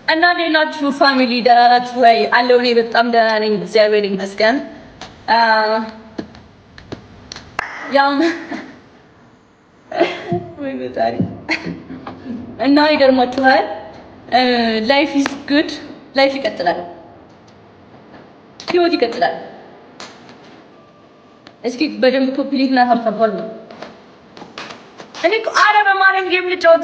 እና እንዴት ናችሁ ፋሚሊ? ደህና ናችሁ ወይ? አለሁ እኔ በጣም ደህና ነኝ፣ እግዚአብሔር ይመስገን። ያው ወይ በጣሪ እና ይገርማችኋል፣ ላይፍ ኢዝ ጉድ፣ ላይፍ ይቀጥላል፣ ህይወት ይቀጥላል። እስኪ በደንብ ኮምፕሊት እና ሀብታም ነው። እኔ እኮ ኧረ በማርያም ጌም ልጫወት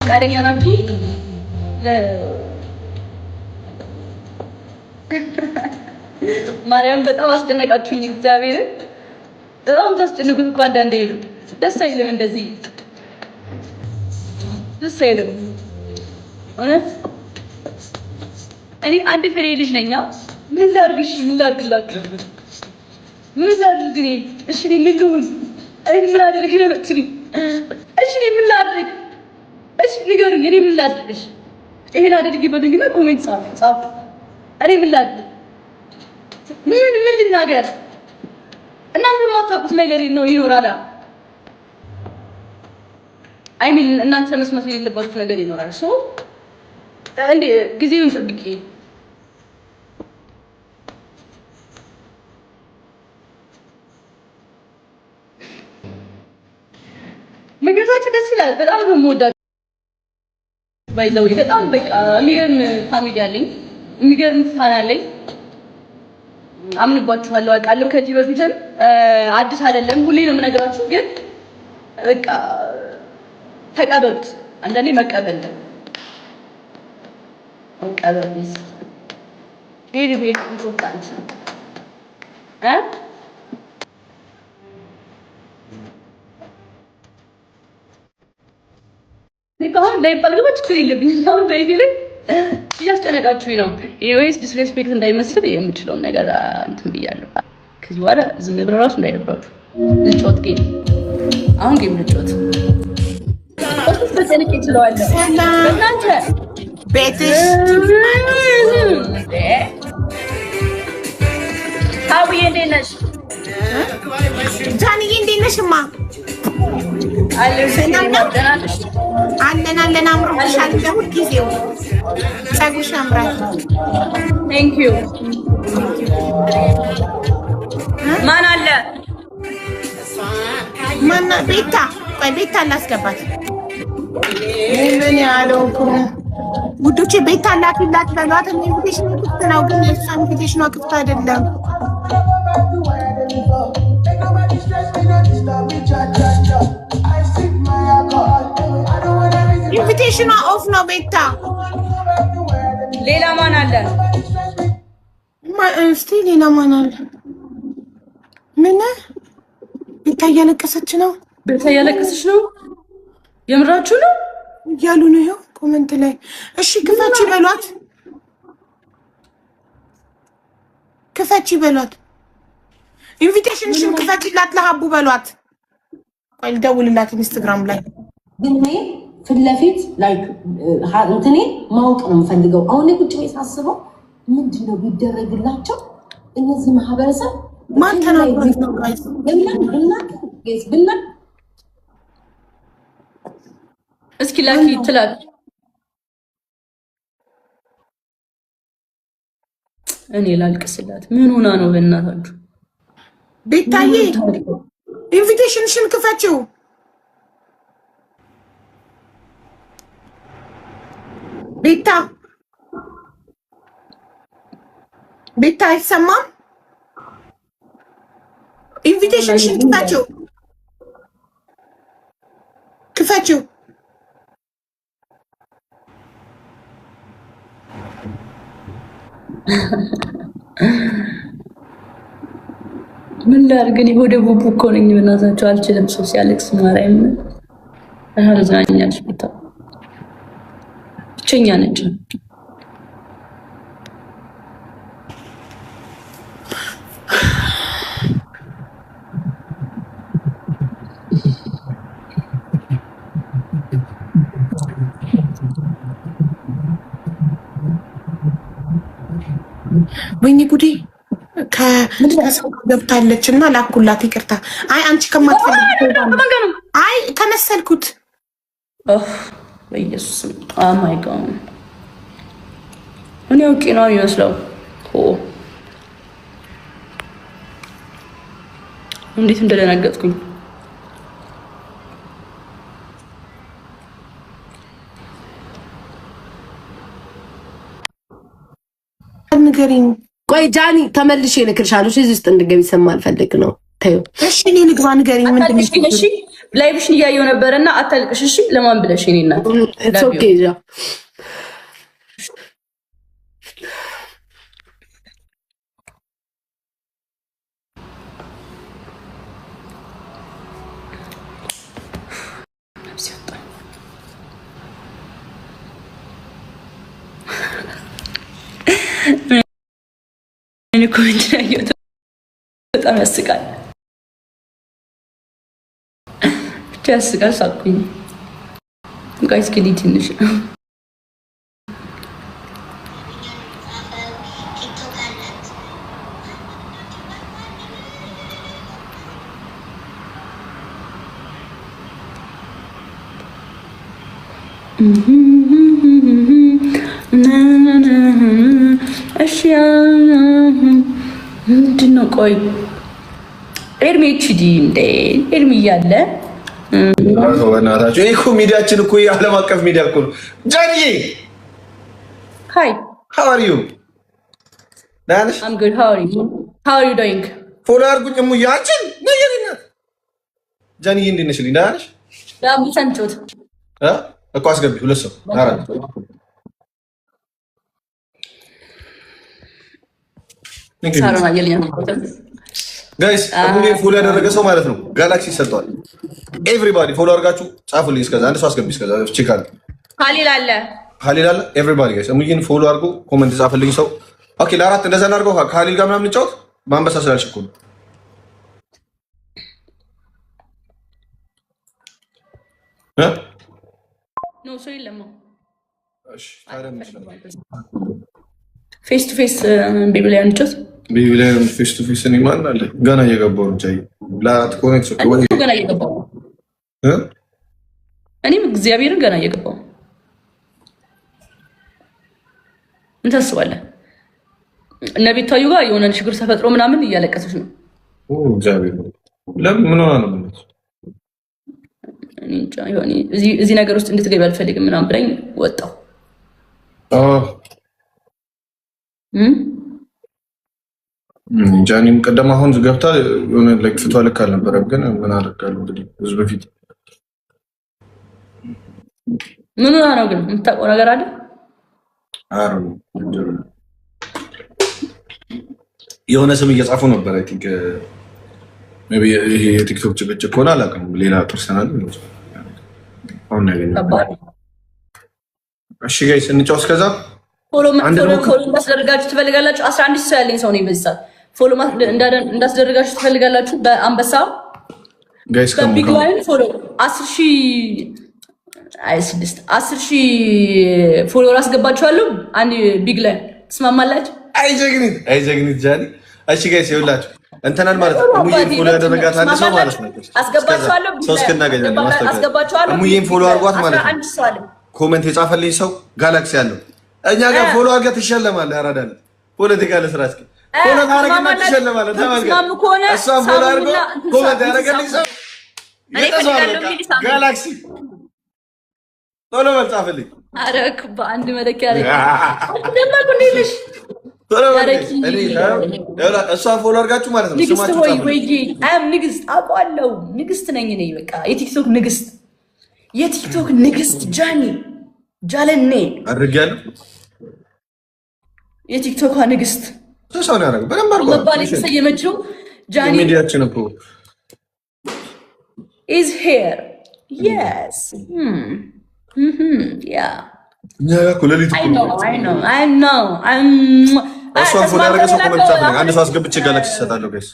ፈቃደኛ ናችሁ? ማርያም በጣም አስጨነቃችሁኝ። እግዚአብሔርን በጣም ታስጨንቁት እኮ አንዳንዴ ደስ አይልም፣ እንደዚህ ደስ አይልም እውነት። እኔ አንድ ፍሬ ልጅ ነኝ። ምን ላድርግሽ? ምን ላድርግላችሁ? ምን ላድርግ? እሺ እኔ ምን ልሁን? እኔ ምን አደረግሽ ነው የምትሉኝ? እሺ እኔ ምን ላድርግ? እሺ ንገሩኝ፣ እኔ ምን ላድርግሽ? ይሄን አድርጊ በሉኝና ኮሜንት ጻፉ። እኔ ምን ላድርግ? ምን ልናገር? እናንተ የማታውቁት ነገር ነው ይኖራል። አይ ሚን እናንተ መስማት የሌለባችሁ ነገር ይኖራል። ሶ እንዴ ጊዜውን ጠብቂ። ምግባችሁ ደስ ይላል። በጣም ነው የምወዳችሁ። ባይዘው በጣም በቃ የሚገርም ፋሚሊ አለኝ፣ የሚገርም ፋን አለኝ። አምንባችኋለሁ፣ አውቃለሁ። ከዚህ በፊትም አዲስ አይደለም፣ ሁሌ ነው የምነግራችሁ። ግን በቃ ተቀበሉት። አንዳንዴ መቀበል ነው መቀበልስ ሄድ ቤት ኢምፖርታንት ይባል ላይ ባልገባች ችግር የለብኝም። አሁን በይፊል እያስጨነቃችሁኝ ነው። ወይስ ዲስሬስፔክት እንዳይመስል የምችለውን ነገር እንትን ብያለሁ። ከዚህ በኋላ ዝም ብሎ ራሱ እንዳይደብራችሁ ልጮት ጌም አሁን ጌም ልጮት ኦፍስ በተለቀ ይችላል። በእናንተ ቤትሽ አውዬ እንዴት ነሽ? ጃንዬ እንዴት ነሽማ? አለን አምሮብሻል። ለሁልጊዜው ፀጉርሽ ያምራል። ቴንክ ዩ። ማን አለ? ማና? ቤታ። ቆይ ቤታ ላስገባት። ምን ያለው ውዶቼ? ቤታ ላኪላት በሏት። ኢንቪቴሽን ክፍት ነው፣ ግን የእሷ ኢንቪቴሽኗ ክፍት አይደለም። ኢንቪቴሽኗ ኦፍ ነው። ቤታ ሌላ ማን አለ? እስቲ ሌላ ማን አለ? ምን ቤታ እያለቀሰች ነው? ቤታ እያለቀሰች ነው? የምራችሁ ነው እያሉ ነው። ይኸው ኮመንት ላይ እሺ ክፈቺ በሏት፣ ክፈቺ በሏት። ኢንቪቴሽንሽን ክፈቺላት ለሀቡ በሏት። ቆይ ልደውልላት ኢንስታግራም ላይ። ግን እኔ ፊት ለፊት ላይክ እንትኔ ማወቅ ነው የምፈልገው። አሁን ቁጭ ቤት ሳስበው ምንድነው ቢደረግላቸው እነዚህ ማህበረሰብ ማን ተናግሮት ነው? ጋይስ ብና እስኪ ላኪ ትላል። እኔ ላልቅስላት። ምን ሆና ነው በእናታችሁ? ቤታዬ ኢንቪቴሽንሽን ክፈቺው። ቤታ ቤታ አይሰማም? ኢንቪቴሽንሽን ክፈቺው፣ ክፈቺው። ምን ላድርግ? እኔ ወደ ቡቡ እኮ ነኝ። በእናታችሁ አልችልም። ሰው ሲያለቅስ ማርያም አዝናኛለች። ቤታ ብቸኛ ነች። ወይኔ ጉዴ ከሰው ገብታለች እና ላኩላት። ይቅርታ። አይ አንቺ ከማትፈልግ አይ ከመሰልኩት በኢየሱስ ማይ ጋድ እኔ አውቄ ነው የሚመስለው። እንዴት እንደደነገጥኩኝ ንገሪኝ። ቆይ ጃኒ ተመልሼ እልክልሻለሁ። እዚህ ውስጥ እንድትገቢ ስለማልፈልግ ነው። ተይው እሺ። እኔ ልግባ። ንገሪኝ ምንድን ነው? እሺ ላይቭሽን እያየሁ ነበረና አታልቅሽ። እሺ ለማን ብለሽ እኔ እናት ኢትስ ኦኬ ያ እኔ ኮሜንት ላይ በጣም ያስቃል። ብቻ ያስቃል። ሳቅኩኝ። ጋይስ ከዲ ትንሽ እሺ ምንድን ነው? ቆይ ኤርሚ ኤችዲ እንደ ኤርሚ እያለ በእናታችሁ ይሄ እኮ ሚዲያችን እኮ የዓለም አቀፍ ሚዲያ እኮ ነው። ጃኒዬ ሃይ ሃው አር ዩ? ደህና ነሽ? አም ጉድ ሃው አር ዩ? ሃው አር ዩ ዶይንግ? ፎሎ አድርጉኝ እሙዬ አንቺን ነገርኛት። ጃኒዬ እንዴት ነሽ? ደህና ነሽ? ዳሙ ሰንቾት እኮ አስገቢ ሁለት ሰው አራት ጋይስ አሁን ፎሎ ያደረገ ሰው ማለት ነው ጋላክሲ ይሰጠዋል። ኤቭሪባዲ ፎሎ አድርጋችሁ ጻፉልኝ። እስከዛ አንድ ሰው አስገቢ። እስከዛ ቼክ አለ ሀሊል አለ ኤቭሪባዲ ጋይስ እሙዬን ፎሎ አድርጎ ኮሜንት ጻፈልኝ ሰው። ኦኬ ለአራት እንደዛ እናድርገው። ከሀሊል ጋር ምናምን እንጫወት። በአንበሳ ስላልሽኩ ነው። ኖ ሰው የለም። እሺ ታዲያ ፌስ ቱ ፌስ ቤቢ ላይ እንጫወት። ቤቢ ላይ ፌስ ቱ ፌስ እኔ ማን አለ ገና እየገባሁ ነው። ቻይ ለአራት ኮኔክት ገና እየገባሁ እኔም እግዚአብሔርን ገና እየገባሁ ምን ታስባለህ? እነ ቤታዩ ጋር የሆነ ችግር ተፈጥሮ ምናምን እያለቀሰች ነው። እግዚአብሔር ለምን ምን ሆና ነው ማለት እዚህ ነገር ውስጥ እንድትገቢ አልፈልግም ምናምን ብላኝ ወጣሁ። ጃኒም ቀደም አሁን ገብታ የሆነ ለክፍቷ ልክ አልነበረም፣ ግን ምን አደርጋለሁ እንግዲህ ብዙ በፊት ምን ሆና ነው ግን የምታውቀው ነገር አለ? የሆነ ስም እየጻፉ ነበር። አይ ቲንክ ሜቢ ይሄ የቲክቶክ ጭቅጭቅ ከሆነ አላውቅም። ሌላ ፐርሰናል አሁን ያገኘው። እሺ ጋይስ እንጫወት። እስከዛ ፎሎ እንዳስደርጋችሁ ትፈልጋላችሁ? 11 ሰው ያለኝ ሰው ነኝ በዚህ ሰዓት። ፎሎ እንዳስደርጋችሁ ትፈልጋላችሁ? በአንበሳ ጋይስ በቢግ ላይን ፎሎ 10,000 ፎሎወር አስገባችኋለሁ። አንድ ቢግ ላይን ትስማማላችሁ? አይጀግኒት ጃኒ። እሺ ጋይስ ይኸውላችሁ እንትናል ማለት ነው። እሙዬን ፎሎ ያደረጋት አንድ ሰው ማለት ነው። አስገባችኋለሁ። ሰው እስክናገኛለን አስገባችኋለሁ። እሙዬን ፎሎ አድርጓት ማለት ነው። ኮሜንት የጻፈልኝ ሰው ጋላክሲ ያለው እኛ ጋር ፎሎ አድርገህ ትሸለማለህ። አራዳለ ፖለቲካ ለስራ እስኪ ፎሎ ታረጋግና ትሸለማለህ። ተማልጋ እሷን ፎሎ አድርጎ ኮሜንት ያደረገልኝ ሰው ጋላክሲ ቶሎ በል ጻፍልኝ። አረክ በአንድ መለኪያ ላይ ደማቁ እንዴልሽ እሷን ፎሎ አድርጋችሁ ማለት ነው። ንግስት ሆይ ወይ አም ንግስት አውቃለሁ። ንግስት ነኝ እኔ በቃ የቲክቶክ ንግስት፣ የቲክቶክ ንግስት ጃኒ ጃለኔ አድርጊያለሁ። የቲክቶክ ንግስት ሰው ነው ያደረገው። በደንብ አድርጎ መባል የተሰየመችው ጃኒ ሚዲያችን እኮ is here. Yes. Yeah. I know. እሷን ፎሎ ያደረገ ሰው ኮሜንት ጻፈልኝ። አንድ ሰው አስገብቼ ጋላክሲ ይሰጣለሁ ጋይስ።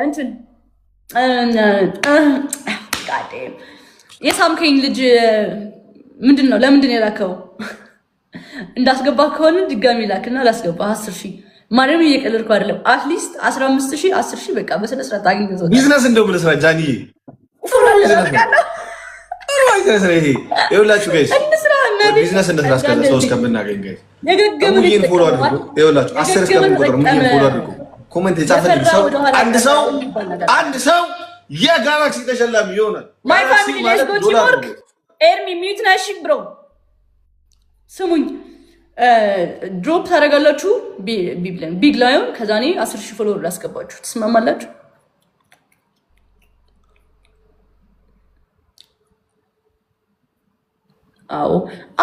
እንትን የሳምከኝ ልጅ ምንድን ነው? ለምንድን ነው የላከው? እንዳስገባ ከሆነ ድጋሚ ላክና ላስገባ 10,000 ማርያም እየቀለድኩ አይደለም። አትሊስት 15000 10000 በቃ በስነ ስርዓት አግኝተው ቢዝነስ እንደው ምን ስራ ጃኒ ይኸውላችሁ ጋይስ ቢዝነስ እንስራ እስከዛ ሰው እስከምናገኝ ጋይስ ሙዬን ፎሎ አድርጉ። ይኸውላችሁ 10 እስከምንቆጥር ሙዬን ፎሎ አድርጉ። ኮሜንት የጻፈልኝ ሰው አንድ ሰው የጋላክሲ ተሸላሚ ይሆናል። ማይ ፋሚሊ ሌትስ ጎ ቱ ወርክ ኤርሚ ሚዩት ናሽ ብሮ ስሙኝ ድሮፕ ታደርጋላችሁ ቢግ ላዮን ከዛ እኔ 10000 ፎሎወር ላስገባችሁ ትስማማላችሁ?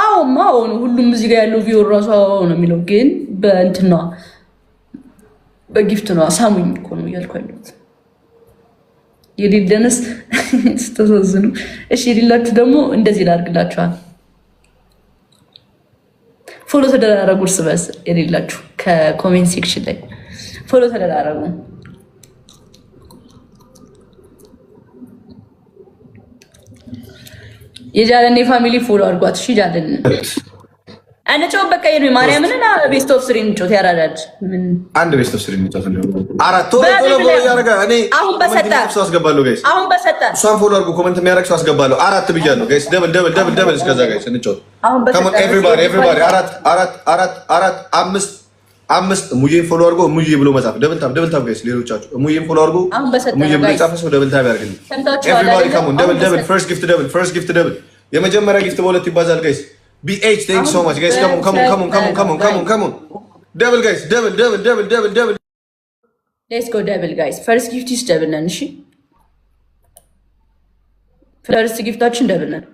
አዎ ማው ነው ሁሉም እዚህ ጋር ያለው ቪው ራሱ ነው የሚለው ግን በእንትን ነው በጊፍት ነው ሳሙኝ እኮ ነው እያልኩ ያለሁት። የሌለንስ ስተዘዝኑ እሺ የሌላችሁ ደግሞ እንደዚህ ላድርግላችኋል። ፎሎ ተደራረጉ እርስ በርስ የሌላችሁ ከኮሜንት ሴክሽን ላይ ፎሎ ተደራረጉ። የጃለኔ ፋሚሊ ፎሎ አድርጓት። እሺ ጃለን አንጨው በቃ የኔ ማርያምንና ቤስት ኦፍ 3 እንጮት ያራዳድ ምን አንድ ቤስት ኦፍ 3 እንጮት ነው። አራት ቶሎ ያረጋ እኔ አሁን በሰጣ ሰው አስገባለሁ ጋይስ። አሁን በሰጣ እሷን ፎሎ አድርጉ። ኮሜንት የሚያደርግ ሰው አስገባለሁ። አራት ብያለሁ ጋይስ። ደብል እስከዛ ጋይስ እንጮት። come on everybody አራት አምስት ሙዬን ፎሎ አድርጎ ሙዬ ብሎ መጻፍ ደብል ታብ ጋይስ። ሌሎቻችሁ ሙዬን ፎሎ አድርጎ ሙዬ ብሎ ጻፈ ሰው ደብል ታብ ያርግልኝ። everybody come on ደብል first gift ደብል የመጀመሪያ ጊፍት በሁለት ይባዛል ጋይስ። BH thanks so much guys. Come on double guys double let's go double guys. first gift is double ነን። እሺ first giftታችን double ነን።